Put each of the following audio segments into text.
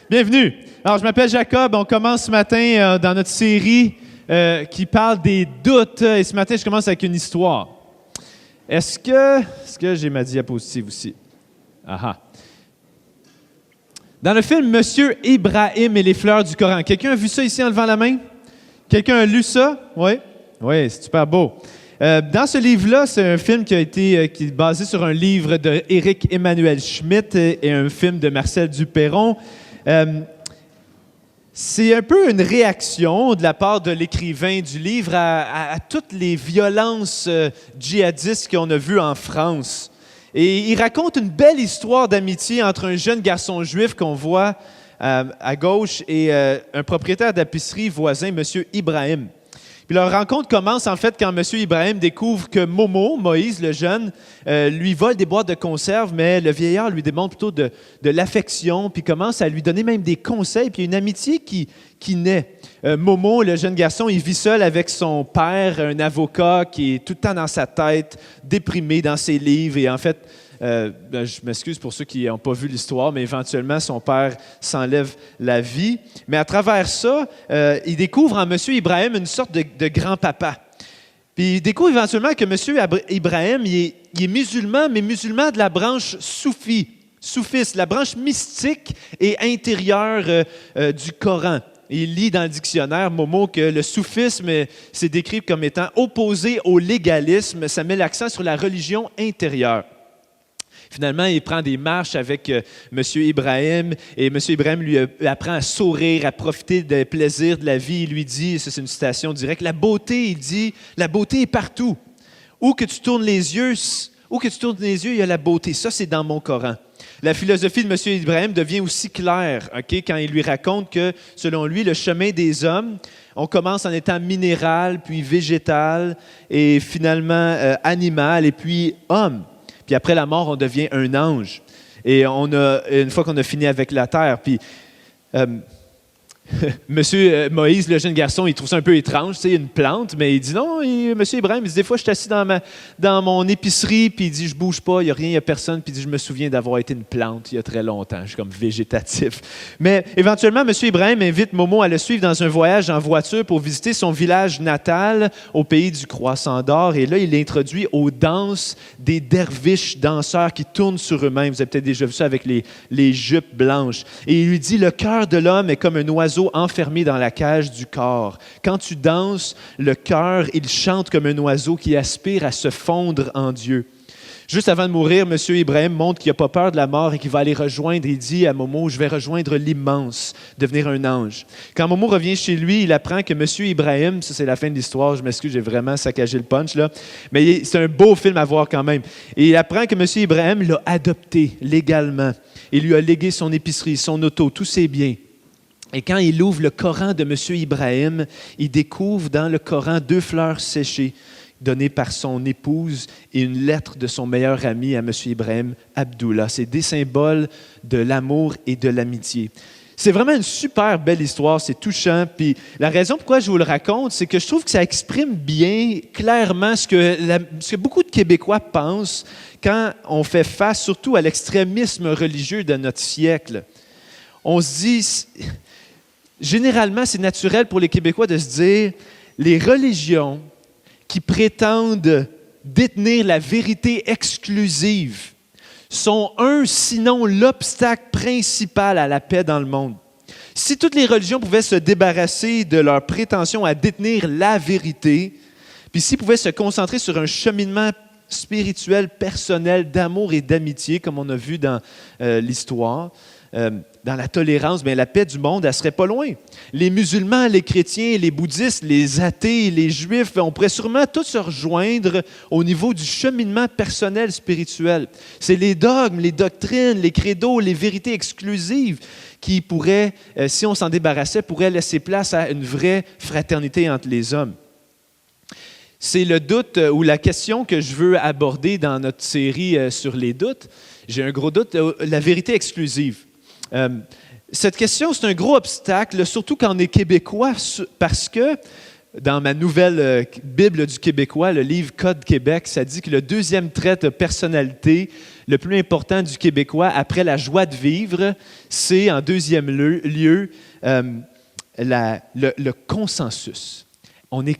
Bienvenue. Alors, je m'appelle Jacob. On commence ce matin dans notre série qui parle des doutes. Et ce matin, je commence avec une histoire. Est-ce que j'ai ma diapositive aussi? Aha. Dans le film Monsieur Ibrahim et les fleurs du Coran. Quelqu'un a vu ça ici en levant la main? Quelqu'un a lu ça? Oui? Oui, c'est super beau. Dans ce livre-là, c'est un film qui est basé sur un livre de Éric Emmanuel Schmitt et un film de Marcel Duperron. C'est un peu une réaction de la part de l'écrivain du livre à toutes les violences djihadistes qu'on a vues en France. Et il raconte une belle histoire d'amitié entre un jeune garçon juif qu'on voit à gauche et un propriétaire d'épicerie voisin, M. Ibrahim. Puis leur rencontre commence en fait quand M. Ibrahim découvre que Moïse, le jeune, lui vole des boîtes de conserve, mais le vieillard lui demande plutôt de l'affection, puis commence à lui donner même des conseils, puis il y a une amitié qui naît. Momo, le jeune garçon, il vit seul avec son père, un avocat qui est tout le temps dans sa tête, déprimé dans ses livres, et en fait, je m'excuse pour ceux qui n'ont pas vu l'histoire, mais éventuellement, son père s'enlève la vie. Mais à travers ça, il découvre en M. Ibrahim une sorte de grand-papa. Puis il découvre éventuellement que M. Ibrahim, il est musulman, mais musulman de la branche soufiste, la branche mystique et intérieure du Coran. Il lit dans le dictionnaire, Momo, que le soufisme, c'est décrit comme étant opposé au légalisme. Ça met l'accent sur la religion intérieure. Finalement, il prend des marches avec M. Ibrahim et M. Ibrahim lui apprend à sourire, à profiter des plaisirs de la vie. Il lui dit, ça c'est une citation directe, la beauté, il dit, la beauté est partout. Où que tu tournes les yeux, il y a la beauté. Ça, c'est dans mon Coran. La philosophie de M. Ibrahim devient aussi claire quand il lui raconte que, selon lui, le chemin des hommes, on commence en étant minéral, puis végétal, et finalement animal, et puis homme. Puis après la mort, on devient un ange. Et une fois qu'on a fini avec la terre, puis Monsieur Moïse, le jeune garçon, il trouve ça un peu étrange, tu sais, une plante, mais il dit non, Monsieur Ibrahim, il dit des fois, je suis assis dans mon épicerie, puis il dit, je bouge pas, il n'y a rien, il n'y a personne, puis il dit, je me souviens d'avoir été une plante il y a très longtemps, je suis comme végétatif. Mais éventuellement, Monsieur Ibrahim invite Momo à le suivre dans un voyage en voiture pour visiter son village natal au pays du Croissant d'Or, et là, il l'introduit aux danses des derviches danseurs qui tournent sur eux-mêmes. Vous avez peut-être déjà vu ça avec les jupes blanches. Et il lui dit, le cœur de l'homme est comme un oiseau enfermé dans la cage du corps. Quand tu danses, le cœur, il chante comme un oiseau qui aspire à se fondre en Dieu. Juste avant de mourir, M. Ibrahim montre qu'il n'a pas peur de la mort et qu'il va aller rejoindre. Il dit à Momo, je vais rejoindre l'immense, devenir un ange. Quand Momo revient chez lui, il apprend que M. Ibrahim, ça c'est la fin de l'histoire, je m'excuse, j'ai vraiment saccagé le punch là, mais c'est un beau film à voir quand même. Et il apprend que M. Ibrahim l'a adopté légalement. Il lui a légué son épicerie, son auto, tous ses biens. Et quand il ouvre le Coran de M. Ibrahim, il découvre dans le Coran 2 fleurs séchées données par son épouse et une lettre de son meilleur ami à M. Ibrahim, Abdullah. C'est des symboles de l'amour et de l'amitié. C'est vraiment une super belle histoire, c'est touchant. Puis la raison pourquoi je vous le raconte, c'est que je trouve que ça exprime bien, clairement, ce que beaucoup de Québécois pensent quand on fait face surtout à l'extrémisme religieux de notre siècle. On se dit... Généralement, c'est naturel pour les Québécois de se dire les religions qui prétendent détenir la vérité exclusive sont sinon l'obstacle principal à la paix dans le monde. Si toutes les religions pouvaient se débarrasser de leur prétention à détenir la vérité, puis s'ils pouvaient se concentrer sur un cheminement spirituel, personnel, d'amour et d'amitié, comme on a vu dans l'histoire, dans la tolérance, bien, la paix du monde, elle ne serait pas loin. Les musulmans, les chrétiens, les bouddhistes, les athées, les juifs, on pourrait sûrement tous se rejoindre au niveau du cheminement personnel spirituel. C'est les dogmes, les doctrines, les credos, les vérités exclusives qui pourraient, si on s'en débarrassait, pourraient laisser place à une vraie fraternité entre les hommes. C'est le doute ou la question que je veux aborder dans notre série sur les doutes. J'ai un gros doute, la vérité exclusive. Cette question, c'est un gros obstacle, surtout quand on est québécois, parce que dans ma nouvelle Bible du Québécois, le livre Code Québec, ça dit que le deuxième trait de personnalité le plus important du Québécois après la joie de vivre, c'est en deuxième lieu le consensus. On est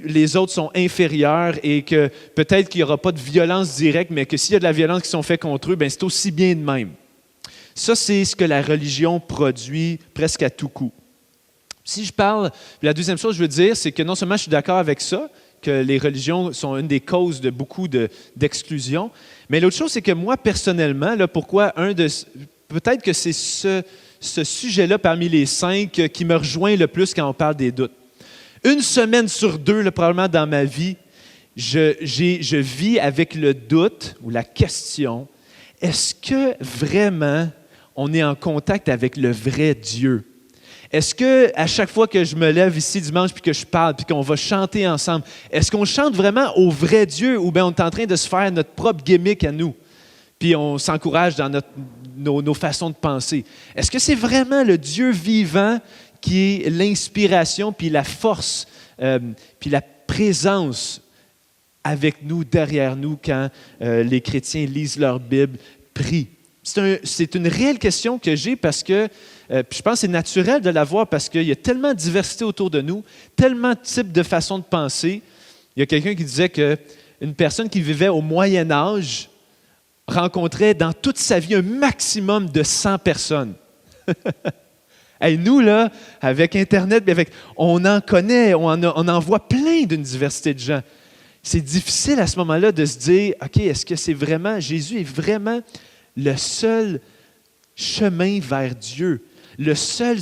les autres sont inférieurs et que peut-être qu'il n'y aura pas de violence directe, mais que s'il y a de la violence qui sont faite contre eux, ben c'est aussi bien de même. Ça, c'est ce que la religion produit presque à tout coup. Si je parle, la deuxième chose que je veux dire, c'est que non seulement je suis d'accord avec ça, que les religions sont une des causes de beaucoup d'exclusion, mais l'autre chose, c'est que moi, personnellement, là, peut-être que c'est ce sujet-là parmi les 5 qui me rejoint le plus quand on parle des doutes. Une semaine sur 2, là, probablement dans ma vie, je vis avec le doute ou la question, est-ce que vraiment on est en contact avec le vrai Dieu? Est-ce que à chaque fois que je me lève ici dimanche puis que je parle puis qu'on va chanter ensemble, est-ce qu'on chante vraiment au vrai Dieu ou bien on est en train de se faire notre propre gimmick à nous? Puis on s'encourage dans nos façons de penser. Est-ce que c'est vraiment le Dieu vivant qui est l'inspiration, puis la force, puis la présence avec nous, derrière nous, quand les chrétiens lisent leur Bible, prient? C'est une réelle question que j'ai parce que je pense que c'est naturel de l'avoir parce qu'il y a tellement de diversité autour de nous, tellement de types de façons de penser. Il y a quelqu'un qui disait qu'une personne qui vivait au Moyen Âge rencontrait dans toute sa vie un maximum de 100 personnes. Hey, nous, là, avec Internet, on en connaît, on en voit plein d'une diversité de gens. C'est difficile à ce moment-là de se dire, OK, est-ce que c'est vraiment, Jésus est vraiment le seul chemin vers Dieu, le seul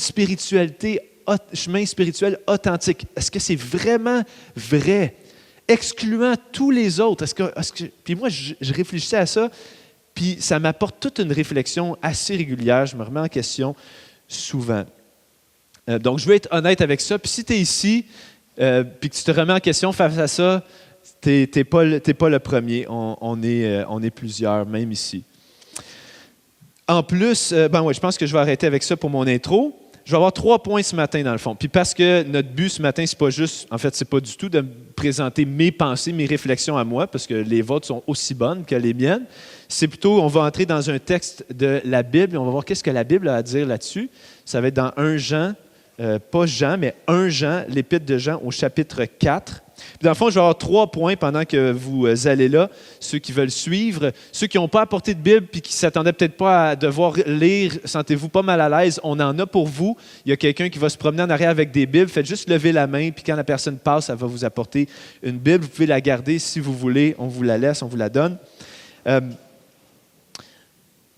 chemin spirituel authentique? Est-ce que c'est vraiment vrai, excluant tous les autres? Puis moi, je réfléchissais à ça, puis ça m'apporte toute une réflexion assez régulière, je me remets en question souvent. Donc, je veux être honnête avec ça. Puis si tu es ici, puis que tu te remets en question face à ça, tu n'es pas le premier. On est plusieurs, même ici. En plus, je pense que je vais arrêter avec ça pour mon intro. Je vais avoir 3 points ce matin, dans le fond. Puis parce que notre but ce matin, c'est pas du tout de me présenter mes pensées, mes réflexions à moi, parce que les vôtres sont aussi bonnes que les miennes. C'est plutôt, on va entrer dans un texte de la Bible et on va voir qu'est-ce que la Bible a à dire là-dessus. Ça va être dans 1 Jean, pas Jean, mais 1 Jean, l'Épître de Jean au chapitre 4. Puis dans le fond, je vais avoir 3 points pendant que vous allez là, ceux qui veulent suivre. Ceux qui n'ont pas apporté de Bible puis qui ne s'attendaient peut-être pas à devoir lire, sentez-vous pas mal à l'aise, on en a pour vous. Il y a quelqu'un qui va se promener en arrière avec des Bibles. Faites juste lever la main, puis quand la personne passe, elle va vous apporter une Bible. Vous pouvez la garder si vous voulez. On vous la laisse, on vous la donne.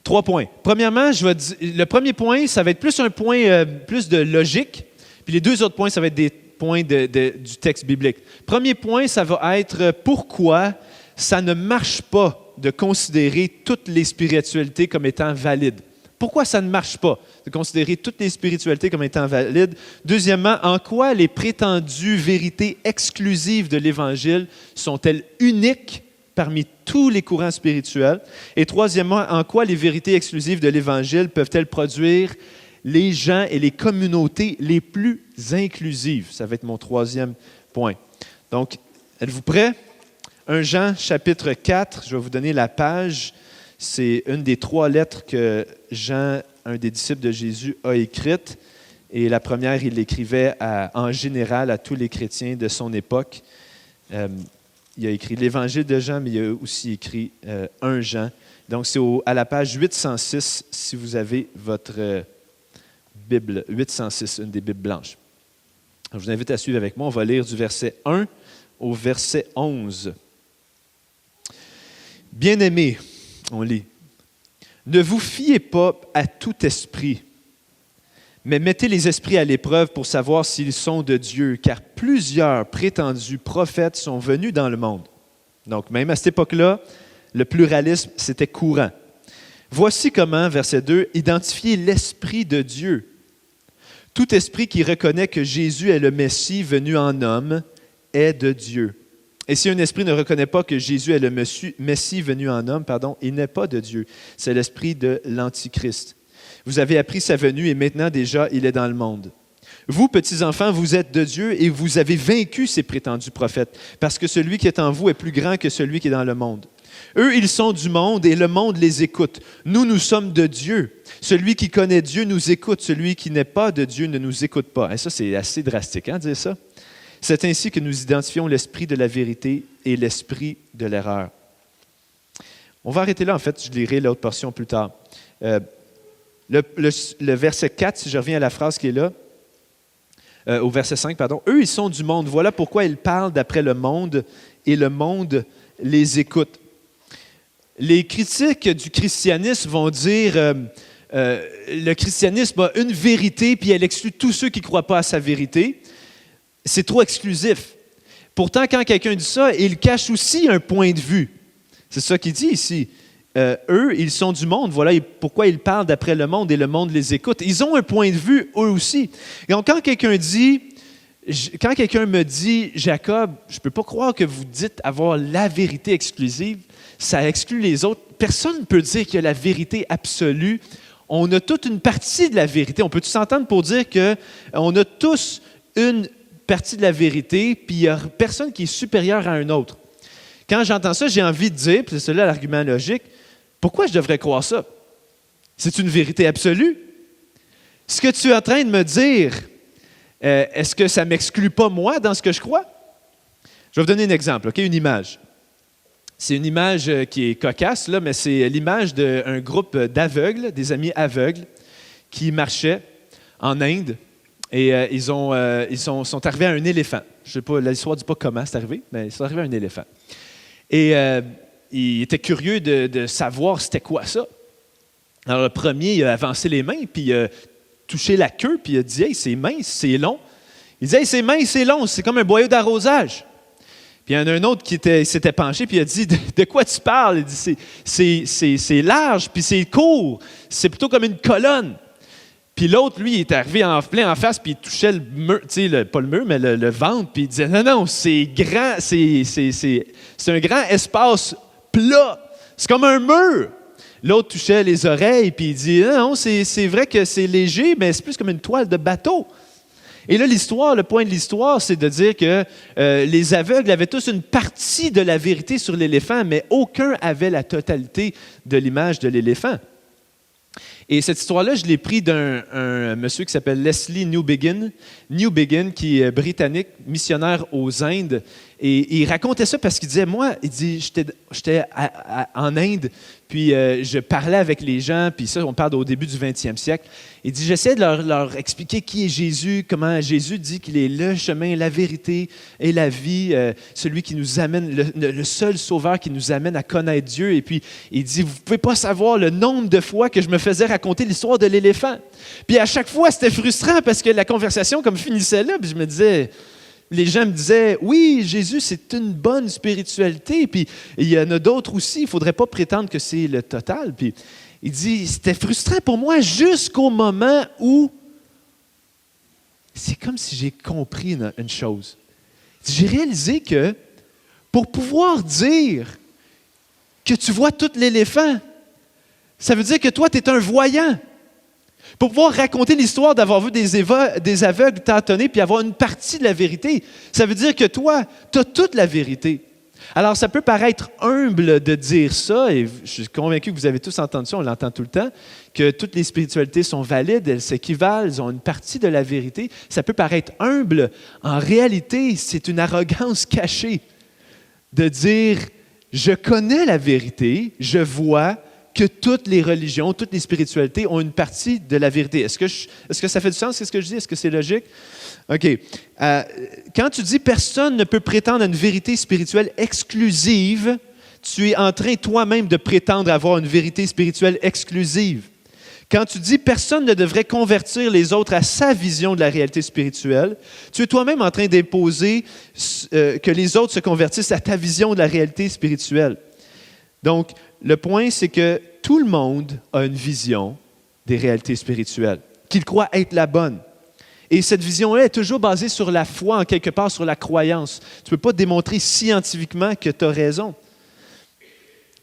3 points. Premièrement, le premier point, ça va être plus un point plus de logique. Puis les 2 autres points, ça va être des points du texte biblique. Premier point, ça va être pourquoi ça ne marche pas de considérer toutes les spiritualités comme étant valides. Pourquoi ça ne marche pas de considérer toutes les spiritualités comme étant valides? Deuxièmement, en quoi les prétendues vérités exclusives de l'Évangile sont-elles uniques parmi tous les courants spirituels? Et troisièmement, en quoi les vérités exclusives de l'Évangile peuvent-elles produire les gens et les communautés les plus inclusives? Ça va être mon 3e point. Donc, êtes-vous prêts? 1 Jean, chapitre 4, je vais vous donner la page. C'est une des 3 lettres que Jean, un des disciples de Jésus, a écrites. Et la première, il l'écrivait en général à tous les chrétiens de son époque. Il a écrit l'Évangile de Jean, mais il a aussi écrit 1 Jean. Donc, c'est à la page 806, si vous avez votre Bible, 806, une des Bibles blanches. Je vous invite à suivre avec moi. On va lire du verset 1 au verset 11. Bien-aimés, on lit, « Ne vous fiez pas à tout esprit, mais mettez les esprits à l'épreuve pour savoir s'ils sont de Dieu, car plusieurs prétendus prophètes sont venus dans le monde. » Donc, même à cette époque-là, le pluralisme, c'était courant. Voici comment, verset 2, identifier l'Esprit de Dieu. Tout esprit qui reconnaît que Jésus est le Messie venu en homme est de Dieu. Et si un esprit ne reconnaît pas que Jésus est le Messie venu en homme, il n'est pas de Dieu. C'est l'esprit de l'Antichrist. Vous avez appris sa venue et maintenant déjà il est dans le monde. Vous, petits enfants, vous êtes de Dieu et vous avez vaincu ces prétendus prophètes, parce que celui qui est en vous est plus grand que celui qui est dans le monde. Eux, ils sont du monde et le monde les écoute. Nous, nous sommes de Dieu. Celui qui connaît Dieu nous écoute. Celui qui n'est pas de Dieu ne nous écoute pas. Et ça, c'est assez drastique, de dire ça. C'est ainsi que nous identifions l'esprit de la vérité et l'esprit de l'erreur. On va arrêter là, en fait. Je lirai l'autre portion plus tard. Le verset 4, si je reviens à la phrase qui est là, au verset 5, pardon. Eux, ils sont du monde. Voilà pourquoi ils parlent d'après le monde et le monde les écoute. Les critiques du christianisme vont dire le christianisme a une vérité puis elle exclut tous ceux qui ne croient pas à sa vérité. C'est trop exclusif. Pourtant, quand quelqu'un dit ça, il cache aussi un point de vue. C'est ça qu'il dit ici. Eux, ils sont du monde. Voilà pourquoi ils parlent d'après le monde et le monde les écoute. Ils ont un point de vue, eux aussi. Donc, quand quelqu'un me dit, Jacob, je ne peux pas croire que vous dites avoir la vérité exclusive, ça exclut les autres. Personne ne peut dire qu'il y a la vérité absolue. On a toute une partie de la vérité. On peut tous s'entendre pour dire qu'on a tous une partie de la vérité, puis il n'y a personne qui est supérieur à un autre. Quand j'entends ça, j'ai envie de dire, puis c'est là l'argument logique, pourquoi je devrais croire ça? C'est une vérité absolue? Ce que tu es en train de me dire, est-ce que ça ne m'exclut pas moi dans ce que je crois? Je vais vous donner un exemple, une image. C'est une image qui est cocasse, là, mais c'est l'image d'un groupe d'aveugles, des amis aveugles, qui marchaient en Inde et ils sont arrivés à un éléphant. Je ne sais pas, l'histoire ne dit pas comment c'est arrivé, mais ils sont arrivés à un éléphant. Et ils étaient curieux de savoir c'était quoi ça. Alors le premier, il a avancé les mains, puis il a touché la queue, puis il a dit « Hey, c'est mince, c'est long. » Il dit « Hey, c'est mince, c'est long, c'est comme un boyau d'arrosage. » Puis il y en a un autre qui s'était penché, puis il a dit « De quoi tu parles? » Il dit « C'est large, puis c'est court, c'est plutôt comme une colonne. » Puis l'autre, lui, il est arrivé en plein en face, puis il touchait le mur, tu sais, pas le mur, mais le ventre, puis il disait « Non, c'est grand, c'est un grand espace plat, c'est comme un mur. » L'autre touchait les oreilles, puis il dit « Non, c'est vrai que c'est léger, mais c'est plus comme une toile de bateau. » Et là, le point de l'histoire, c'est de dire que les aveugles avaient tous une partie de la vérité sur l'éléphant, mais aucun avait la totalité de l'image de l'éléphant. Et cette histoire-là, je l'ai pris d'un monsieur qui s'appelle Leslie Newbigin, qui est britannique, missionnaire aux Indes. Et il racontait ça parce qu'il disait, moi, il dit, j'étais en Inde, puis je parlais avec les gens, puis ça, on parle au début du 20e siècle. Il dit, j'essaie de leur expliquer qui est Jésus, comment Jésus dit qu'il est le chemin, la vérité et la vie, celui qui nous amène, le seul sauveur qui nous amène à connaître Dieu. Et puis, il dit, vous ne pouvez pas savoir le nombre de fois que je me faisais raconter l'histoire de l'éléphant. Puis à chaque fois, c'était frustrant parce que la conversation comme finissait là, puis je me disais... Les gens me disaient, oui, Jésus, c'est une bonne spiritualité, puis il y en a d'autres aussi, il ne faudrait pas prétendre que c'est le total. Puis il dit, c'était frustrant pour moi jusqu'au moment où c'est comme si j'ai compris une chose. J'ai réalisé que pour pouvoir dire que tu vois tout l'éléphant, ça veut dire que toi, tu es un voyant. Pour pouvoir raconter l'histoire d'avoir vu des aveugles tâtonner puis avoir une partie de la vérité, ça veut dire que toi, tu as toute la vérité. Alors, ça peut paraître humble de dire ça, et je suis convaincu que vous avez tous entendu ça, on l'entend tout le temps, que toutes les spiritualités sont valides, elles s'équivalent, elles ont une partie de la vérité. Ça peut paraître humble. En réalité, c'est une arrogance cachée de dire « je connais la vérité, je vois que toutes les religions, toutes les spiritualités ont une partie de la vérité. Est-ce que ça fait du sens, ce que je dis? Est-ce que c'est logique? OK. Quand tu dis « personne ne peut prétendre à une vérité spirituelle exclusive », tu es en train toi-même de prétendre avoir une vérité spirituelle exclusive. Quand tu dis « personne ne devrait convertir les autres à sa vision de la réalité spirituelle », tu es toi-même en train d'imposer que les autres se convertissent à ta vision de la réalité spirituelle. Donc, le point, c'est que tout le monde a une vision des réalités spirituelles, qu'il croit être la bonne. Et cette vision-là est toujours basée sur la foi, en quelque part, sur la croyance. Tu ne peux pas démontrer scientifiquement que tu as raison.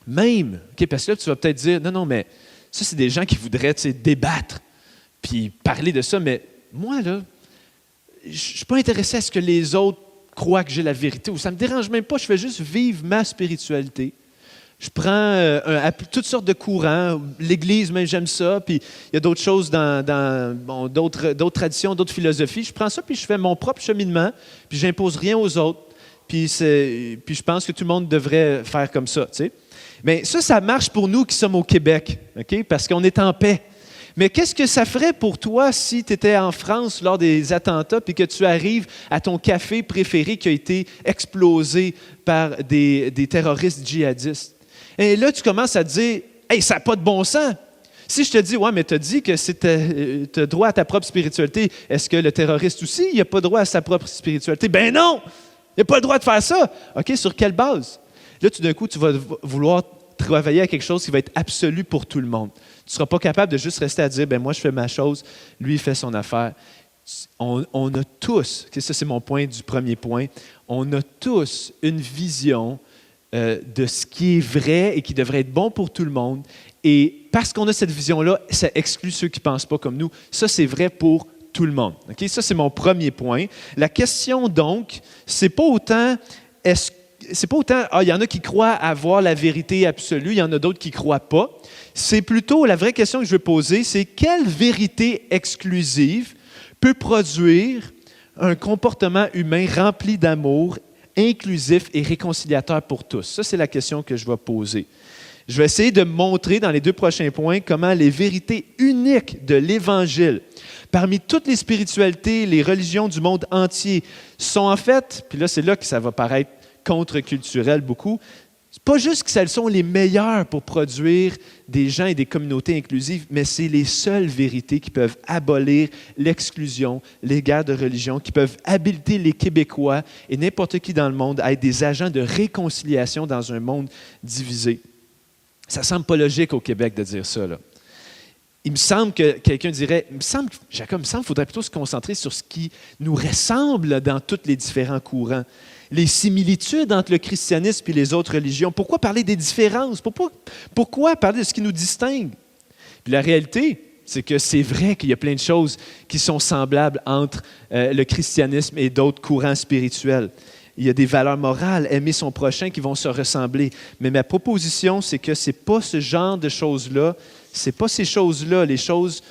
Même, parce que là, tu vas peut-être dire, non, mais ça, c'est des gens qui voudraient débattre, puis parler de ça, mais moi, là, je ne suis pas intéressé à ce que les autres croient que j'ai la vérité, ou ça ne me dérange même pas, je fais juste vivre ma spiritualité. Je prends toutes sortes de courants, l'Église, même j'aime ça, puis il y a d'autres choses dans d'autres traditions, d'autres philosophies. Je prends ça, puis je fais mon propre cheminement, puis je n'impose rien aux autres, puis je pense que tout le monde devrait faire comme ça, tu sais. Mais ça marche pour nous qui sommes au Québec, OK? Parce qu'on est en paix. Mais qu'est-ce que ça ferait pour toi si tu étais en France lors des attentats puis que tu arrives à ton café préféré qui a été explosé par des terroristes djihadistes? Et là, tu commences à te dire « Hey, ça n'a pas de bon sens! » Si je te dis « Ouais, mais tu as dit que tu as droit à ta propre spiritualité, est-ce que le terroriste aussi, il n'a pas droit à sa propre spiritualité? » Ben non! Il n'a pas le droit de faire ça! OK, sur quelle base? Là, tout d'un coup, tu vas vouloir travailler à quelque chose qui va être absolu pour tout le monde. Tu ne seras pas capable de juste rester à dire, ben moi, je fais ma chose, lui, il fait son affaire. On a tous, ça c'est mon point du premier point, on a tous une vision de ce qui est vrai et qui devrait être bon pour tout le monde. Et parce qu'on a cette vision-là, ça exclut ceux qui ne pensent pas comme nous. Ça, c'est vrai pour tout le monde. Okay? Ça, c'est mon premier point. La question, donc, c'est pas autant il y en a qui croient avoir la vérité absolue, il y en a d'autres qui ne croient pas. C'est plutôt, la vraie question que je veux poser, c'est quelle vérité exclusive peut produire un comportement humain rempli d'amour, inclusif et réconciliateur pour tous? Ça, c'est la question que je vais poser. Je vais essayer de montrer dans les 2 prochains points comment les vérités uniques de l'Évangile, parmi toutes les spiritualités, les religions du monde entier, sont en fait, puis là, c'est là que ça va paraître contre-culturel beaucoup, c'est pas juste qu'elles sont les meilleures pour produire des gens et des communautés inclusives, mais c'est les seules vérités qui peuvent abolir l'exclusion, les guerres de religion, qui peuvent habiliter les Québécois et n'importe qui dans le monde à être des agents de réconciliation dans un monde divisé. Ça semble pas logique au Québec de dire ça, là. Il me semble que quelqu'un dirait, Jacob, il me semble qu'il faudrait plutôt se concentrer sur ce qui nous ressemble dans tous les différents courants. Les similitudes entre le christianisme et les autres religions. Pourquoi parler des différences? Pourquoi parler de ce qui nous distingue? Puis la réalité, c'est que c'est vrai qu'il y a plein de choses qui sont semblables entre le christianisme et d'autres courants spirituels. Il y a des valeurs morales, aimer son prochain, qui vont se ressembler. Mais ma proposition, c'est que ce n'est pas ce genre de choses-là, ce n'est pas ces choses-là, les choses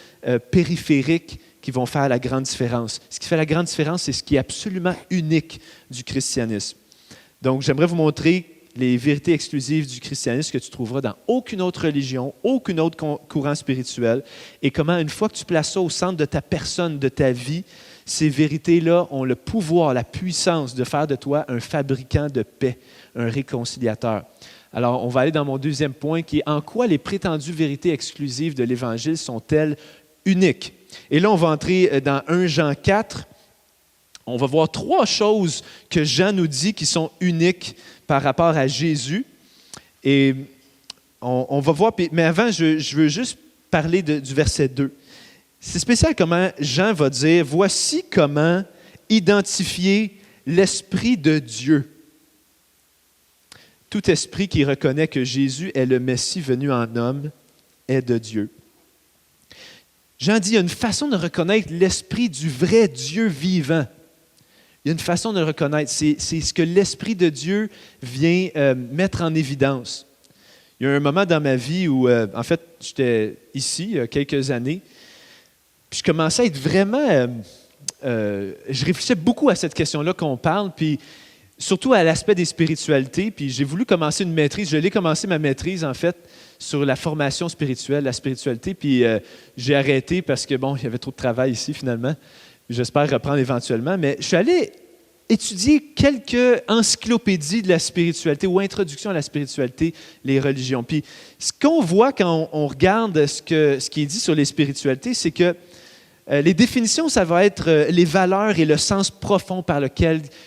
périphériques, qui vont faire la grande différence. Ce qui fait la grande différence, c'est ce qui est absolument unique du christianisme. Donc, j'aimerais vous montrer les vérités exclusives du christianisme que tu trouveras dans aucune autre religion, aucun autre courant spirituel, et comment, une fois que tu places ça au centre de ta personne, de ta vie, ces vérités-là ont le pouvoir, la puissance de faire de toi un fabricant de paix, un réconciliateur. Alors, on va aller dans mon deuxième point, qui est en quoi les prétendues vérités exclusives de l'Évangile sont-elles uniques? Et là, on va entrer dans 1 Jean 4. On va voir 3 choses que Jean nous dit qui sont uniques par rapport à Jésus. Et on va voir, mais avant, je veux juste parler du verset 2. C'est spécial comment Jean va dire, « Voici comment identifier l'Esprit de Dieu. Tout esprit qui reconnaît que Jésus est le Messie venu en homme est de Dieu. » Jean dit, il y a une façon de reconnaître l'Esprit du vrai Dieu vivant. Il y a une façon de le reconnaître. C'est ce que l'Esprit de Dieu vient mettre en évidence. Il y a un moment dans ma vie où, en fait, j'étais ici il y a quelques années, puis je commençais à être vraiment... je réfléchissais beaucoup à cette question-là qu'on parle, puis surtout à l'aspect des spiritualités. Puis j'ai voulu commencer une maîtrise. Je l'ai commencé ma maîtrise, en fait, sur la formation spirituelle, la spiritualité. Puis j'ai arrêté parce que, bon, il y avait trop de travail ici, finalement. J'espère reprendre éventuellement. Mais je suis allé étudier quelques encyclopédies de la spiritualité ou introduction à la spiritualité, les religions. Puis ce qu'on voit quand on regarde ce qui est dit sur les spiritualités, c'est que les définitions, ça va être les valeurs et le sens profond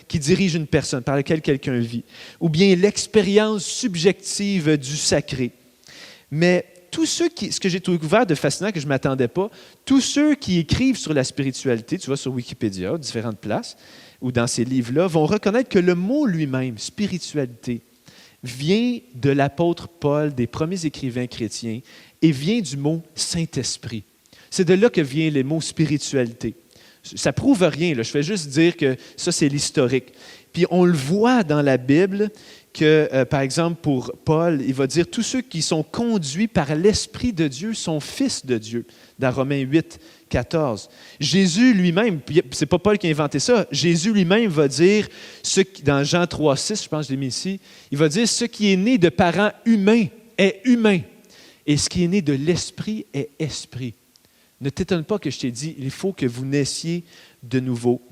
qui dirige une personne, par lequel quelqu'un vit, ou bien l'expérience subjective du sacré. Mais ce que j'ai découvert de fascinant, que je ne m'attendais pas, tous ceux qui écrivent sur la spiritualité, tu vois, sur Wikipédia, différentes places, ou dans ces livres-là, vont reconnaître que le mot lui-même, spiritualité, vient de l'apôtre Paul, des premiers écrivains chrétiens, et vient du mot Saint-Esprit. C'est de là que vient les mots spiritualité. Ça ne prouve rien, là. Je fais juste dire que ça, c'est l'historique. Puis on le voit dans la Bible que, par exemple, pour Paul, il va dire « Tous ceux qui sont conduits par l'Esprit de Dieu sont fils de Dieu », dans Romains 8, 14. Jésus lui-même, ce n'est pas Paul qui a inventé ça, Jésus lui-même va dire, dans Jean 3, 6, je pense que je l'ai mis ici, il va dire « Ce qui est né de parents humains est humain, et ce qui est né de l'Esprit est esprit. » Ne t'étonne pas que je t'ai dit, il faut que vous naissiez de nouveau.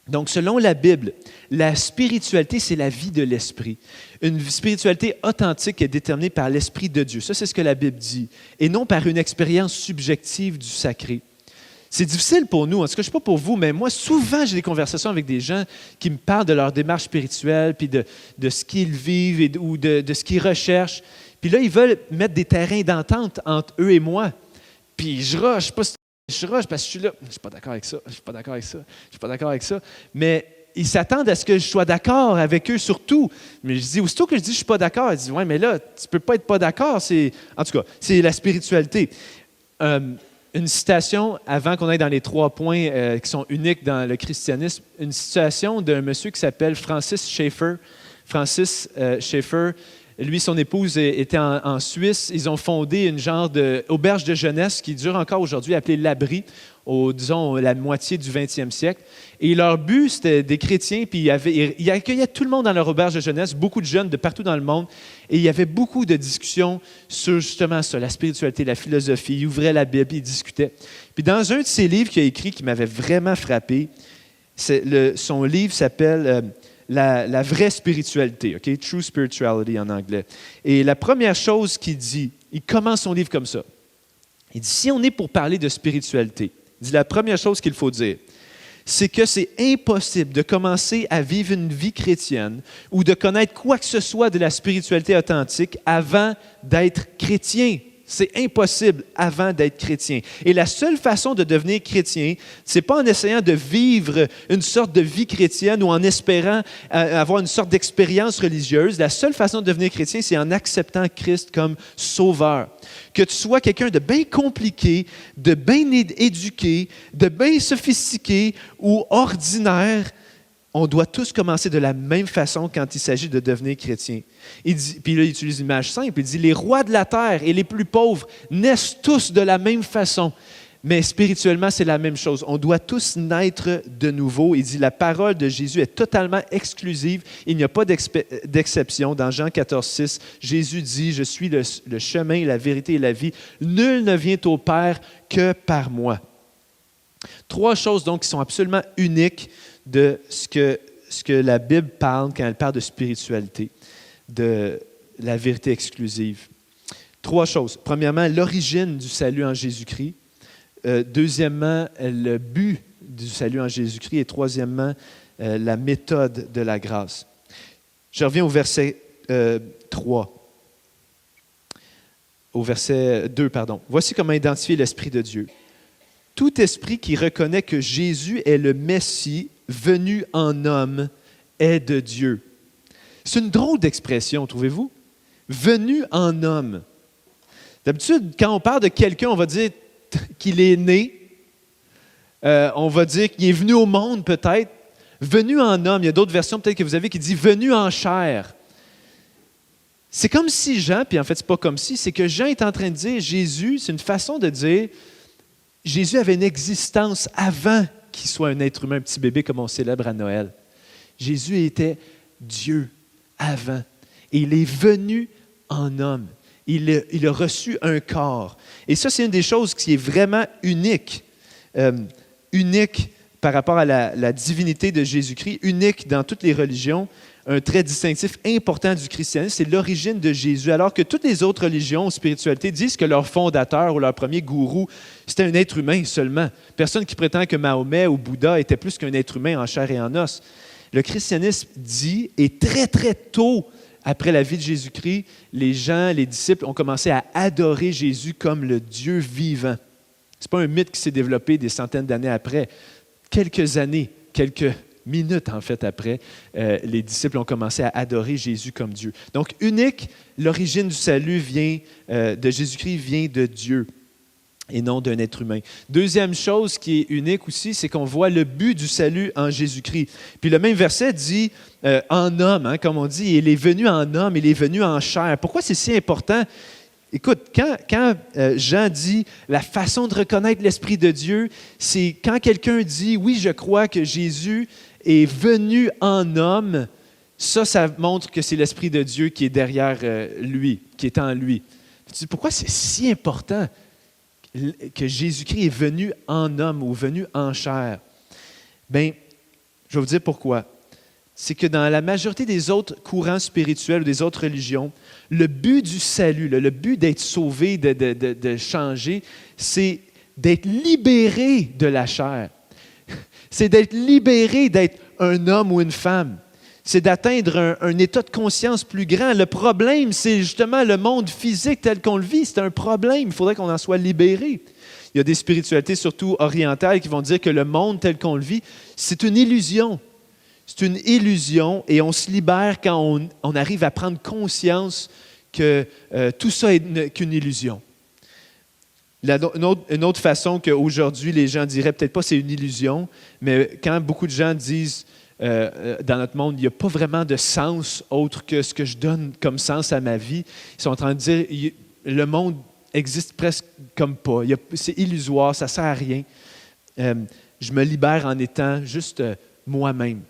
Donc, selon la Bible, la spiritualité, c'est la vie de l'esprit. Une spiritualité authentique est déterminée par l'Esprit de Dieu. Ça, c'est ce que la Bible dit. Et non par une expérience subjective du sacré. C'est difficile pour nous, en tout cas, je ne sais pas pour vous, mais moi, souvent, j'ai des conversations avec des gens qui me parlent de leur démarche spirituelle, puis de ce qu'ils vivent ou de ce qu'ils recherchent. Puis là, ils veulent mettre des terrains d'entente entre eux et moi. Puis je rush parce que je suis là. Je ne suis pas d'accord avec ça, je ne suis pas d'accord avec ça, je ne suis pas d'accord avec ça. Mais ils s'attendent à ce que je sois d'accord avec eux surtout. Mais je dis, aussitôt que je dis je ne suis pas d'accord, ils disent, ouais, mais là, tu ne peux pas être pas d'accord. En tout cas, c'est la spiritualité. Une citation, avant qu'on aille dans les 3 points qui sont uniques dans le christianisme, une citation d'un monsieur qui s'appelle Francis Schaeffer. Francis Schaeffer. Lui, son épouse était en Suisse. Ils ont fondé une genre d'auberge de jeunesse qui dure encore aujourd'hui, appelée l'Abri, disons, la moitié du 20e siècle. Et leur but, c'était des chrétiens, puis ils accueillaient tout le monde dans leur auberge de jeunesse, beaucoup de jeunes de partout dans le monde. Et il y avait beaucoup de discussions sur justement ça, la spiritualité, la philosophie. Ils ouvraient la Bible, ils discutaient. Puis dans un de ses livres qu'il a écrit, qui m'avait vraiment frappé, son livre s'appelle... La vraie spiritualité, OK? True spirituality en anglais. Et la première chose qu'il dit, il commence son livre comme ça. Il dit, si on est pour parler de spiritualité, il dit la première chose qu'il faut dire, c'est que c'est impossible de commencer à vivre une vie chrétienne ou de connaître quoi que ce soit de la spiritualité authentique avant d'être chrétien. C'est impossible avant d'être chrétien. Et la seule façon de devenir chrétien, ce n'est pas en essayant de vivre une sorte de vie chrétienne ou en espérant avoir une sorte d'expérience religieuse. La seule façon de devenir chrétien, c'est en acceptant Christ comme sauveur. Que tu sois quelqu'un de bien compliqué, de bien éduqué, de bien sophistiqué ou ordinaire, on doit tous commencer de la même façon quand il s'agit de devenir chrétien. Puis là, il utilise une image simple. Il dit, les rois de la terre et les plus pauvres naissent tous de la même façon. Mais spirituellement, c'est la même chose. On doit tous naître de nouveau. Il dit, la parole de Jésus est totalement exclusive. Il n'y a pas d'exception. Dans Jean 14, 6, Jésus dit, je suis le chemin, la vérité et la vie. Nul ne vient au Père que par moi. 3 choses donc qui sont absolument uniques de ce que la Bible parle quand elle parle de spiritualité, de la vérité exclusive. 3 choses. Premièrement, l'origine du salut en Jésus-Christ. Deuxièmement, le but du salut en Jésus-Christ. Et troisièmement, la méthode de la grâce. Je reviens au verset 3. Au verset 2, pardon. Voici comment identifier l'Esprit de Dieu. Tout esprit qui reconnaît que Jésus est le Messie venu en homme est de Dieu. C'est une drôle d'expression, trouvez-vous? Venu en homme. D'habitude, quand on parle de quelqu'un, on va dire qu'il est né. On va dire qu'il est venu au monde, peut-être. Venu en homme. Il y a d'autres versions, peut-être que vous avez, qui disent venu en chair. C'est comme si Jean, puis en fait, c'est pas comme si, c'est que Jean est en train de dire Jésus, c'est une façon de dire Jésus avait une existence avant qu'il soit un être humain, un petit bébé comme on célèbre à Noël. Jésus était Dieu avant. Et il est venu en homme. Il a reçu un corps. Et ça, c'est une des choses qui est vraiment unique. Unique par rapport à la divinité de Jésus-Christ, unique dans toutes les religions. Un trait distinctif important du christianisme, c'est l'origine de Jésus. Alors que toutes les autres religions ou spiritualités disent que leur fondateur ou leur premier gourou, c'était un être humain seulement. Personne qui prétend que Mahomet ou Bouddha était plus qu'un être humain en chair et en os. Le christianisme dit, et très, très tôt après la vie de Jésus-Christ, les gens, les disciples ont commencé à adorer Jésus comme le Dieu vivant. Ce n'est pas un mythe qui s'est développé des centaines d'années après. Quelques années, quelques minutes en fait après, les disciples ont commencé à adorer Jésus comme Dieu. Donc, unique, l'origine du salut vient de Jésus-Christ, vient de Dieu et non d'un être humain. Deuxième chose qui est unique aussi, c'est qu'on voit le but du salut en Jésus-Christ. Puis le même verset dit en homme, comme on dit, il est venu en homme, il est venu en chair. Pourquoi c'est si important? Écoute, quand Jean dit la façon de reconnaître l'Esprit de Dieu, c'est quand quelqu'un dit oui, je crois que Jésus est venu en homme, ça montre que c'est l'Esprit de Dieu qui est derrière lui, qui est en lui. Tu dis, pourquoi c'est si important que Jésus-Christ est venu en homme ou venu en chair? Bien, je vais vous dire pourquoi. C'est que dans la majorité des autres courants spirituels ou des autres religions, le but du salut, le but d'être sauvé, de changer, c'est d'être libéré de la chair. C'est d'être libéré d'être un homme ou une femme. C'est d'atteindre un état de conscience plus grand. Le problème, c'est justement le monde physique tel qu'on le vit. C'est un problème. Il faudrait qu'on en soit libéré. Il y a des spiritualités, surtout orientales, qui vont dire que le monde tel qu'on le vit, c'est une illusion. C'est une illusion et on se libère quand on arrive à prendre conscience que tout ça n'est qu'une illusion. Une autre façon qu'aujourd'hui, les gens diraient peut-être pas c'est une illusion, mais quand beaucoup de gens disent dans notre monde, il n'y a pas vraiment de sens autre que ce que je donne comme sens à ma vie, ils sont en train de dire le monde existe presque comme pas. C'est illusoire, ça ne sert à rien. Je me libère en étant juste moi-même.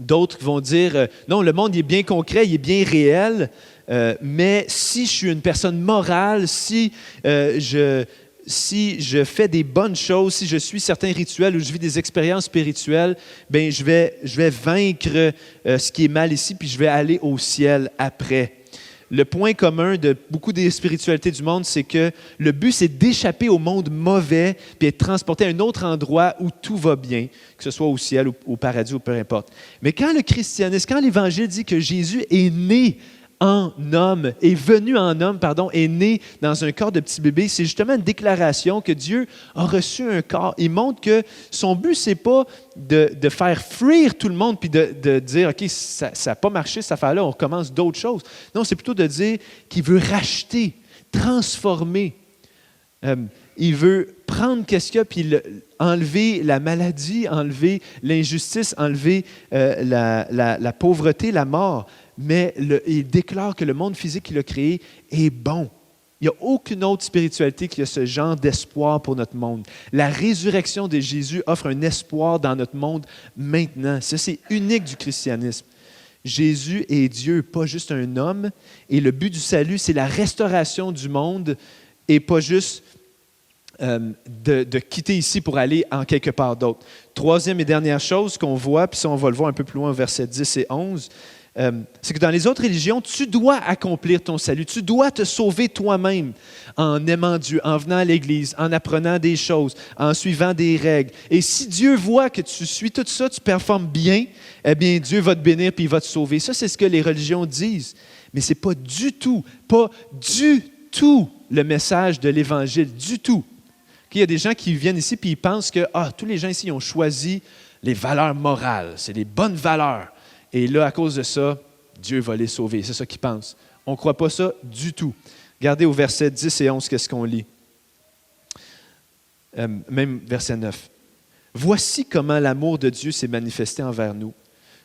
D'autres vont dire, non, le monde il est bien concret, il est bien réel, mais si je suis une personne morale, si je fais des bonnes choses, si je suis certains rituels ou je vis des expériences spirituelles, bien, je vais vaincre ce qui est mal ici, puis je vais aller au ciel après. Le point commun de beaucoup des spiritualités du monde, c'est que le but, c'est d'échapper au monde mauvais puis être transporté à un autre endroit où tout va bien, que ce soit au ciel ou au paradis ou peu importe. Mais quand le christianisme, quand l'Évangile dit que Jésus est né en homme, est venu en homme, est né dans un corps de petit bébé, c'est justement une déclaration que Dieu a reçu un corps. Il montre que son but, ce n'est pas de faire fuir tout le monde puis de dire, OK, ça n'a pas marché cette affaire-là, on recommence d'autres choses. Non, c'est plutôt de dire qu'il veut racheter, transformer. Il veut prendre qu'est-ce qu'il y a puis enlever la maladie, enlever l'injustice, enlever la pauvreté, la mort. Mais il déclare que le monde physique qu'il a créé est bon. Il n'y a aucune autre spiritualité qui a ce genre d'espoir pour notre monde. La résurrection de Jésus offre un espoir dans notre monde maintenant. Ça, c'est unique du christianisme. Jésus est Dieu, pas juste un homme. Et le but du salut, c'est la restauration du monde et pas juste de quitter ici pour aller en quelque part d'autre. Troisième et dernière chose qu'on voit, puis ça, on va le voir un peu plus loin au verset 10 et 11, c'est que dans les autres religions, tu dois accomplir ton salut. Tu dois te sauver toi-même en aimant Dieu, en venant à l'Église, en apprenant des choses, en suivant des règles. Et si Dieu voit que tu suis tout ça, tu performes bien, eh bien, Dieu va te bénir puis il va te sauver. Ça, c'est ce que les religions disent. Mais ce n'est pas du tout le message de l'Évangile, du tout. Il y a des gens qui viennent ici puis ils pensent que tous les gens ici ont choisi les valeurs morales, c'est les bonnes valeurs. Et là, à cause de ça, Dieu va les sauver. C'est ça qu'ils pensent. On ne croit pas ça du tout. Regardez au verset 10 et 11, qu'est-ce qu'on lit. Même verset 9. « Voici comment l'amour de Dieu s'est manifesté envers nous.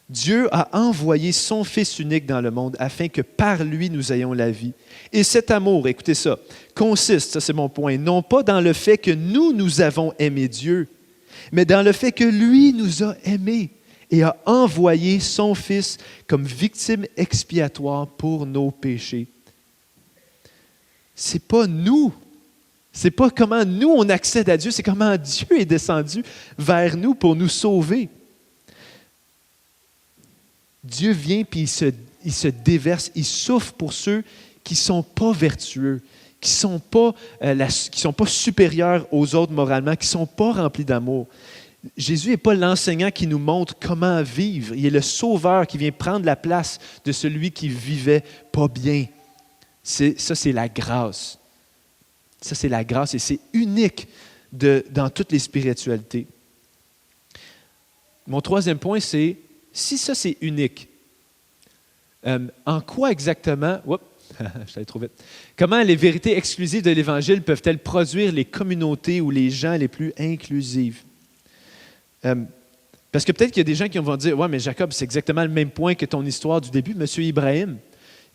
Dieu a envoyé son Fils unique dans le monde afin que par lui nous ayons la vie. Et cet amour, écoutez ça, consiste, ça c'est mon point, non pas dans le fait que nous avons aimé Dieu, mais dans le fait que lui nous a aimés et a envoyé son Fils comme victime expiatoire pour nos péchés. C'est pas nous. C'est pas comment nous on accède à Dieu, c'est comment Dieu est descendu vers nous pour nous sauver. Dieu vient puis il se déverse, il souffre pour ceux qui ne sont pas vertueux, qui ne sont pas supérieurs aux autres moralement, qui ne sont pas remplis d'amour. Jésus n'est pas l'enseignant qui nous montre comment vivre. Il est le sauveur qui vient prendre la place de celui qui vivait pas bien. Ça, c'est la grâce. Ça, c'est la grâce et c'est unique dans toutes les spiritualités. Mon troisième point, c'est, si ça, c'est unique, en quoi exactement... Oups, je suis allé trop vite. Comment les vérités exclusives de l'Évangile peuvent-elles produire les communautés ou les gens les plus inclusives? Parce que peut-être qu'il y a des gens qui vont dire « Ouais, mais Jacob, c'est exactement le même point que ton histoire du début, Monsieur Ibrahim. »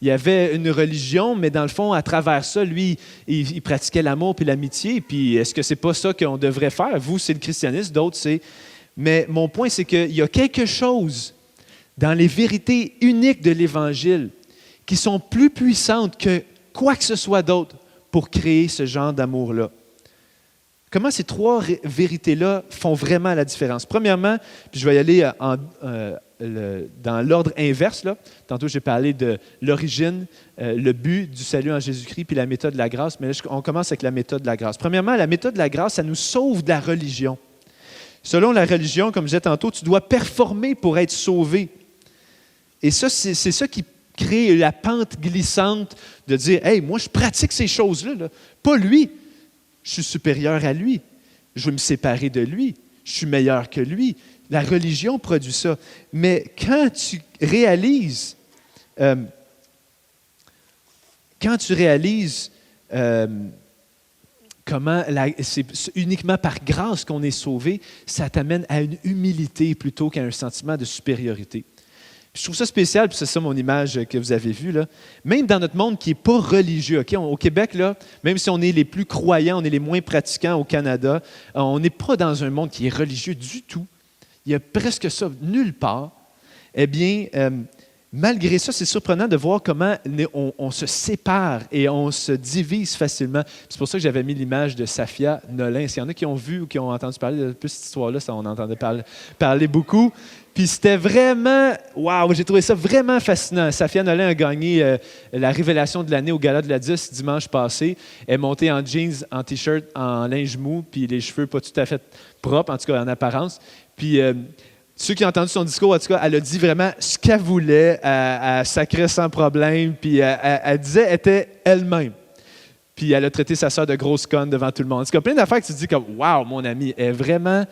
Il y avait une religion, mais dans le fond, à travers ça, lui, il pratiquait l'amour puis l'amitié. Puis est-ce que c'est pas ça qu'on devrait faire? Vous, c'est le christianisme, d'autres, c'est... Mais mon point, c'est qu'il y a quelque chose dans les vérités uniques de l'Évangile qui sont plus puissantes que quoi que ce soit d'autre pour créer ce genre d'amour-là. Comment ces trois vérités-là font vraiment la différence? Premièrement, puis je vais y aller dans l'ordre inverse. Là. Tantôt, j'ai parlé de l'origine, le but du salut en Jésus-Christ, puis la méthode de la grâce. Mais là, on commence avec la méthode de la grâce. Premièrement, la méthode de la grâce, ça nous sauve de la religion. Selon la religion, comme je disais tantôt, tu dois performer pour être sauvé. Et ça, c'est ça qui crée la pente glissante de dire « Hey, moi, je pratique ces choses-là. Là. Pas lui. Je suis supérieur à lui. Je vais me séparer de lui. Je suis meilleur que lui. » La religion produit ça. Mais quand tu réalises comment c'est uniquement par grâce qu'on est sauvé, ça t'amène à une humilité plutôt qu'à un sentiment de supériorité. Je trouve ça spécial, puis c'est ça mon image que vous avez vue, là. Même dans notre monde qui n'est pas religieux, okay? Au Québec, là, même si on est les plus croyants, on est les moins pratiquants au Canada, on n'est pas dans un monde qui est religieux du tout. Il y a presque ça nulle part. Eh bien, malgré ça, c'est surprenant de voir comment on se sépare et on se divise facilement. C'est pour ça que j'avais mis l'image de Safia Nolin. S'il y en a qui ont vu ou qui ont entendu parler de cette histoire-là, ça, on entendait parler beaucoup. Puis c'était vraiment, wow, j'ai trouvé ça vraiment fascinant. Safia Nolin a gagné la révélation de l'année au Gala de la 10 dimanche passé. Elle est montée en jeans, en T-shirt, en linge mou, puis les cheveux pas tout à fait propres, en tout cas en apparence. Puis ceux qui ont entendu son discours, en tout cas, elle a dit vraiment ce qu'elle voulait, elle sacrait sans problème, puis elle disait, elle était elle-même. Puis elle a traité sa sœur de grosse conne devant tout le monde. C'est comme plein d'affaires que tu te dis comme « Wow, mon ami, elle est vraiment... »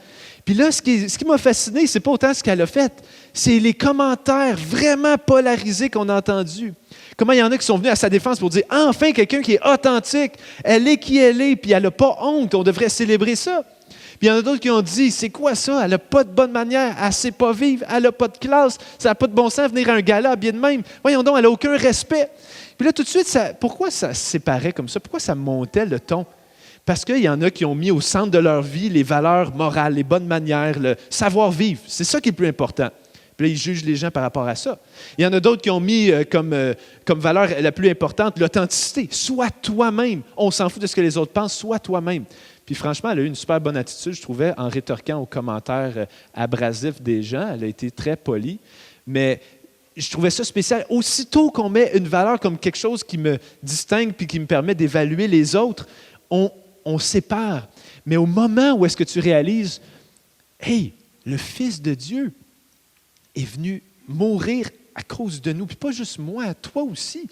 Puis là, ce qui m'a fasciné, c'est pas autant ce qu'elle a fait, c'est les commentaires vraiment polarisés qu'on a entendus. Comment il y en a qui sont venus à sa défense pour dire « Enfin, quelqu'un qui est authentique, elle est qui elle est, puis elle n'a pas honte, on devrait célébrer ça. » Puis il y en a d'autres qui ont dit, c'est quoi ça? Elle n'a pas de bonne manière, elle ne sait pas vivre, elle n'a pas de classe, ça n'a pas de bon sens venir à un gala habillé de même. Voyons donc, elle n'a aucun respect. Puis là, tout de suite, pourquoi ça se séparait comme ça? Pourquoi ça montait le ton? Parce qu'il y en a qui ont mis au centre de leur vie les valeurs morales, les bonnes manières, le savoir-vivre. C'est ça qui est le plus important. Puis là, ils jugent les gens par rapport à ça. Il y en a d'autres qui ont mis comme valeur la plus importante l'authenticité. Sois toi-même. On s'en fout de ce que les autres pensent, sois toi-même. Puis franchement, elle a eu une super bonne attitude, je trouvais, en rétorquant aux commentaires abrasifs des gens. Elle a été très polie. Mais je trouvais ça spécial. Aussitôt qu'on met une valeur comme quelque chose qui me distingue puis qui me permet d'évaluer les autres, on sépare. Mais au moment où est-ce que tu réalises, hey, le Fils de Dieu est venu mourir à cause de nous, puis pas juste moi, toi aussi.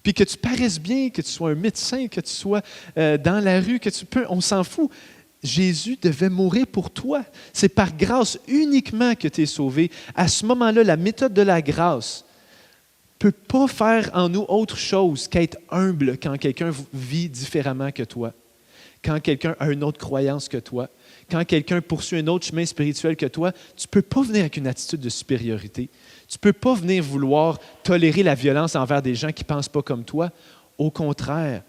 Puis que tu paraisses bien, que tu sois un médecin, que tu sois dans la rue, que tu peux, on s'en fout. Jésus devait mourir pour toi. C'est par grâce uniquement que tu es sauvé. À ce moment-là, la méthode de la grâce ne peut pas faire en nous autre chose qu'être humble quand quelqu'un vit différemment que toi, quand quelqu'un a une autre croyance que toi, quand quelqu'un poursuit un autre chemin spirituel que toi. Tu ne peux pas venir avec une attitude de supériorité. Tu ne peux pas venir vouloir tolérer la violence envers des gens qui ne pensent pas comme toi. Au contraire,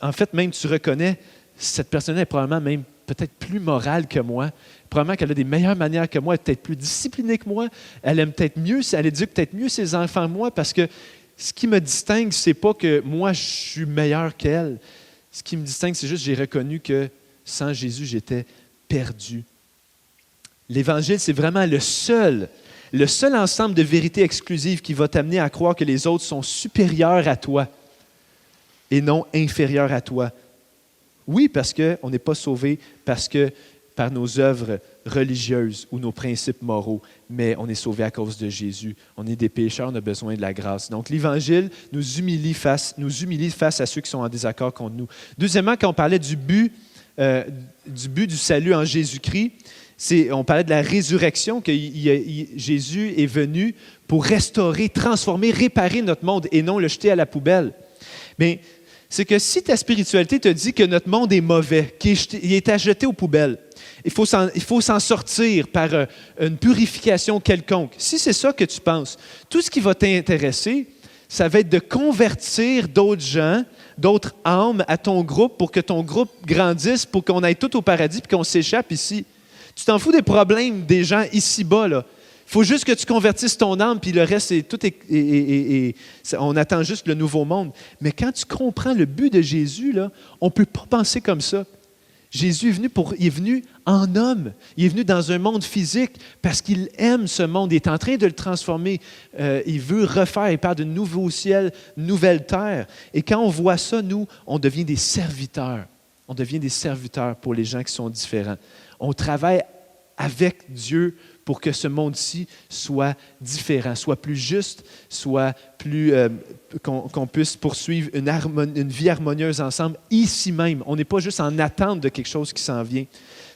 en fait, même tu reconnais cette personne-là est probablement même peut-être plus morale que moi. Probablement qu'elle a des meilleures manières que moi, elle est peut-être plus disciplinée que moi. Elle aime peut-être mieux, elle éduque peut-être mieux ses enfants que moi, parce que ce qui me distingue, c'est pas que moi, je suis meilleur qu'elle. Ce qui me distingue, c'est juste que j'ai reconnu que sans Jésus, j'étais perdu. L'Évangile, c'est vraiment le seul ensemble de vérités exclusives qui va t'amener à croire que les autres sont supérieurs à toi et non inférieurs à toi. Oui, parce qu'on n'est pas sauvé par nos œuvres religieuses ou nos principes moraux, mais on est sauvé à cause de Jésus. On est des pécheurs, on a besoin de la grâce. Donc, l'Évangile nous humilie face à ceux qui sont en désaccord contre nous. Deuxièmement, quand on parlait du but du salut en Jésus-Christ, on parlait de la résurrection, que Jésus est venu pour restaurer, transformer, réparer notre monde et non le jeter à la poubelle. Mais c'est que si ta spiritualité te dit que notre monde est mauvais, qu'il est à jeter aux poubelles, il faut s'en sortir par une purification quelconque. Si c'est ça que tu penses, tout ce qui va t'intéresser, ça va être de convertir d'autres gens, d'autres âmes à ton groupe pour que ton groupe grandisse, pour qu'on aille tout au paradis et qu'on s'échappe ici. Tu t'en fous des problèmes des gens ici-bas, là. Il faut juste que tu convertisses ton âme, puis le reste, on attend juste le nouveau monde. Mais quand tu comprends le but de Jésus, là, on ne peut pas penser comme ça. Jésus il est venu en homme. Il est venu dans un monde physique parce qu'il aime ce monde. Il est en train de le transformer. Il veut refaire. Il parle de nouveau ciel, nouvelle terre. Et quand on voit ça, nous, on devient des serviteurs. On devient des serviteurs pour les gens qui sont différents. On travaille avec Dieu pour que ce monde-ci soit différent, soit plus juste, soit plus qu'on puisse poursuivre une vie harmonieuse ensemble ici même. On n'est pas juste en attente de quelque chose qui s'en vient.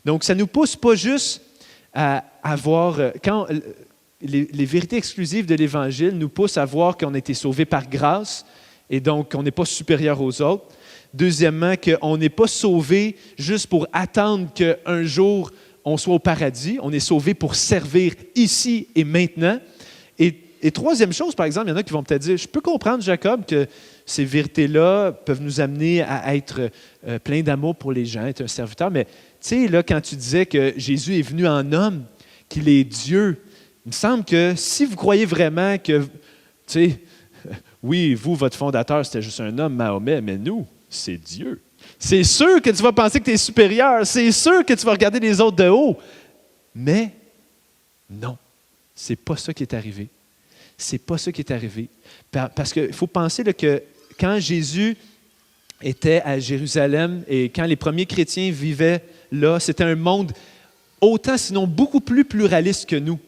Donc, ça ne nous pousse pas juste à voir... Quand les vérités exclusives de l'Évangile nous poussent à voir qu'on a été sauvés par grâce et donc qu'on n'est pas supérieur aux autres. Deuxièmement, qu'on n'est pas sauvé juste pour attendre qu'un jour on soit au paradis. On est sauvé pour servir ici et maintenant. Et troisième chose, par exemple, il y en a qui vont peut-être dire, je peux comprendre, Jacob, que ces vérités-là peuvent nous amener à être plein d'amour pour les gens, être un serviteur. Mais tu sais, là, quand tu disais que Jésus est venu en homme, qu'il est Dieu, il me semble que si vous croyez vraiment que, tu sais, oui, vous, votre fondateur, c'était juste un homme, Mahomet, mais nous, c'est Dieu. C'est sûr que tu vas penser que tu es supérieur. C'est sûr que tu vas regarder les autres de haut. Mais non, c'est pas ça qui est arrivé. C'est pas ça qui est arrivé. Parce qu'il faut penser là, que quand Jésus était à Jérusalem et quand les premiers chrétiens vivaient là, c'était un monde autant, sinon beaucoup plus pluraliste que nous.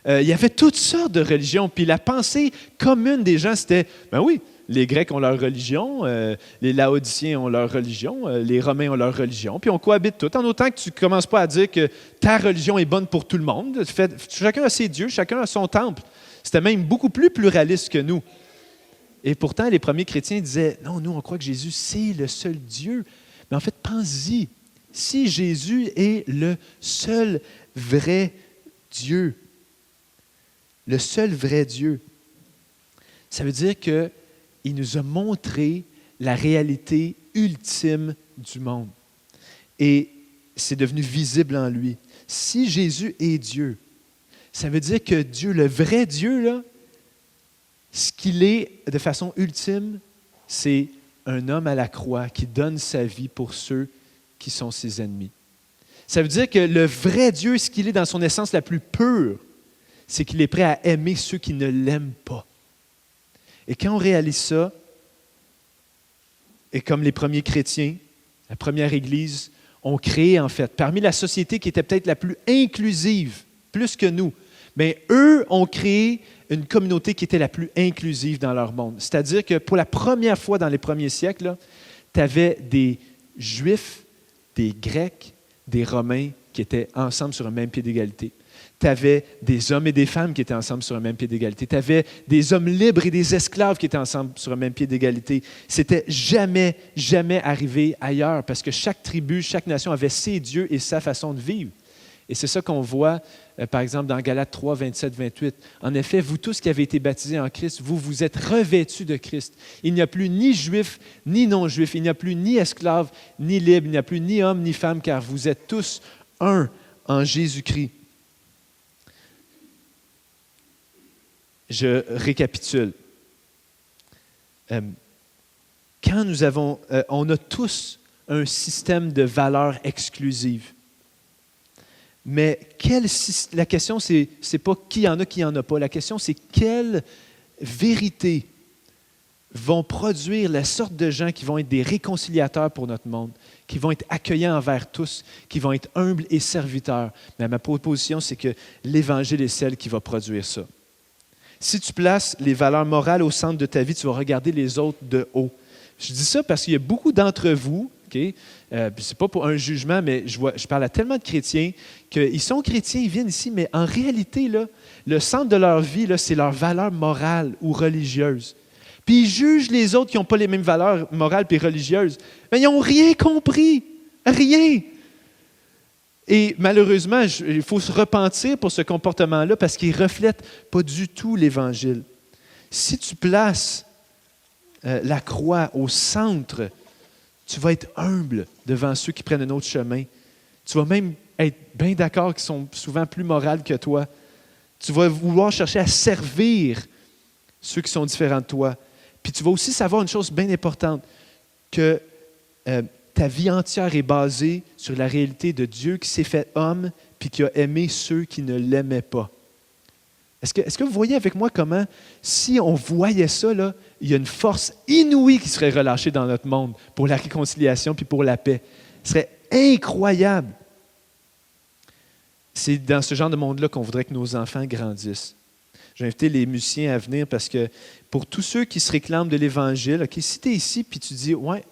Il y avait toutes sortes de religions. Puis la pensée commune des gens, c'était, ben oui, les Grecs ont leur religion, les Laodiciens ont leur religion, les Romains ont leur religion, puis on cohabite tout, en autant que tu ne commences pas à dire que ta religion est bonne pour tout le monde. Chacun a ses dieux, chacun a son temple. C'était même beaucoup plus pluraliste que nous. Et pourtant, les premiers chrétiens disaient, non, nous, on croit que Jésus, c'est le seul Dieu. Mais en fait, pense-y. Si Jésus est le seul vrai Dieu, le seul vrai Dieu, ça veut dire que il nous a montré la réalité ultime du monde. Et c'est devenu visible en lui. Si Jésus est Dieu, ça veut dire que Dieu, le vrai Dieu, là, ce qu'il est de façon ultime, c'est un homme à la croix qui donne sa vie pour ceux qui sont ses ennemis. Ça veut dire que le vrai Dieu, ce qu'il est dans son essence la plus pure, c'est qu'il est prêt à aimer ceux qui ne l'aiment pas. Et quand on réalise ça, et comme les premiers chrétiens, la première Église, ont créé en fait, parmi la société qui était peut-être la plus inclusive, plus que nous, mais eux ont créé une communauté qui était la plus inclusive dans leur monde. C'est-à-dire que pour la première fois dans les premiers siècles, tu avais des Juifs, des Grecs, des Romains qui étaient ensemble sur un même pied d'égalité. Tu avais des hommes et des femmes qui étaient ensemble sur un même pied d'égalité. Tu avais des hommes libres et des esclaves qui étaient ensemble sur un même pied d'égalité. C'était jamais, jamais arrivé ailleurs parce que chaque tribu, chaque nation avait ses dieux et sa façon de vivre. Et c'est ça qu'on voit, par exemple, dans Galates 3, 27, 28. En effet, vous tous qui avez été baptisés en Christ, vous vous êtes revêtus de Christ. Il n'y a plus ni juif, ni non-juif. Il n'y a plus ni esclave, ni libre. Il n'y a plus ni homme, ni femme, car vous êtes tous un en Jésus-Christ. Je récapitule. Quand on a tous un système de valeurs exclusives. Mais la question, c'est pas qui en a, qui en a pas. La question, c'est quelles vérités vont produire la sorte de gens qui vont être des réconciliateurs pour notre monde, qui vont être accueillants envers tous, qui vont être humbles et serviteurs. Mais ma proposition, c'est que l'Évangile est celle qui va produire ça. Si tu places les valeurs morales au centre de ta vie, tu vas regarder les autres de haut. Je dis ça parce qu'il y a beaucoup d'entre vous, ce n'est pas pour un jugement, mais je parle à tellement de chrétiens qu'ils sont chrétiens, ils viennent ici, mais en réalité, là, le centre de leur vie, là, c'est leurs valeurs morales ou religieuses. Puis ils jugent les autres qui n'ont pas les mêmes valeurs morales et religieuses. Mais ils n'ont rien compris. Rien. Et malheureusement, il faut se repentir pour ce comportement-là parce qu'il ne reflète pas du tout l'Évangile. Si tu places la croix au centre, tu vas être humble devant ceux qui prennent un autre chemin. Tu vas même être bien d'accord qu'ils sont souvent plus moraux que toi. Tu vas vouloir chercher à servir ceux qui sont différents de toi. Puis tu vas aussi savoir une chose bien importante, que ta vie entière est basée sur la réalité de Dieu qui s'est fait homme puis qui a aimé ceux qui ne l'aimaient pas. Est-ce que vous voyez avec moi comment, si on voyait ça, là, il y a une force inouïe qui serait relâchée dans notre monde pour la réconciliation puis pour la paix. Ce serait incroyable. C'est dans ce genre de monde-là qu'on voudrait que nos enfants grandissent. J'ai invité les musiciens à venir parce que pour tous ceux qui se réclament de l'Évangile, si tu es ici puis tu dis « Ouais,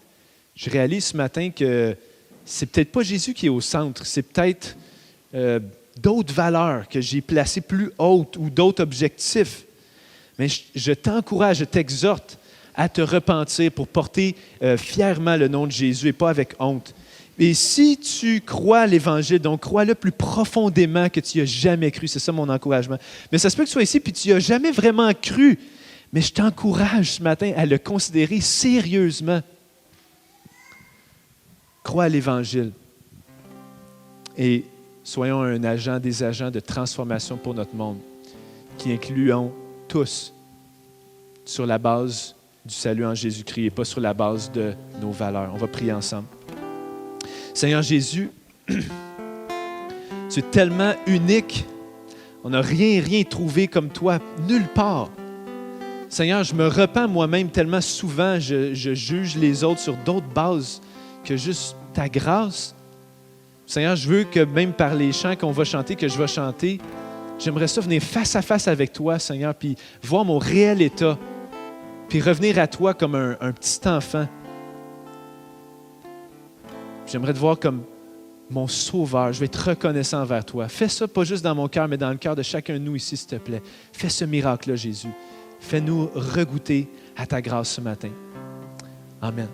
je réalise ce matin que c'est peut-être pas Jésus qui est au centre, c'est peut-être d'autres valeurs que j'ai placées plus hautes ou d'autres objectifs. » Mais je t'encourage, je t'exhorte à te repentir pour porter fièrement le nom de Jésus et pas avec honte. Et si tu crois à l'Évangile, donc crois-le plus profondément que tu n'y as jamais cru. C'est ça mon encouragement. Mais ça se peut que tu sois ici et tu n'y as jamais vraiment cru. Mais je t'encourage ce matin à le considérer sérieusement. Crois à l'Évangile. Et soyons des agents de transformation pour notre monde, qui incluons tous sur la base du salut en Jésus-Christ et pas sur la base de nos valeurs. On va prier ensemble. Seigneur Jésus, tu es tellement unique. On n'a rien trouvé comme toi, nulle part. Seigneur, je me repens moi-même tellement souvent, je juge les autres sur d'autres bases que juste ta grâce. Seigneur, je veux que même par les chants qu'on va chanter, que je vais chanter, j'aimerais ça venir face à face avec toi, Seigneur, puis voir mon réel état, puis revenir à toi comme un petit enfant. J'aimerais te voir comme mon sauveur. Je vais être reconnaissant envers toi. Fais ça pas juste dans mon cœur, mais dans le cœur de chacun de nous ici, s'il te plaît. Fais ce miracle-là, Jésus. Fais-nous regoûter à ta grâce ce matin. Amen.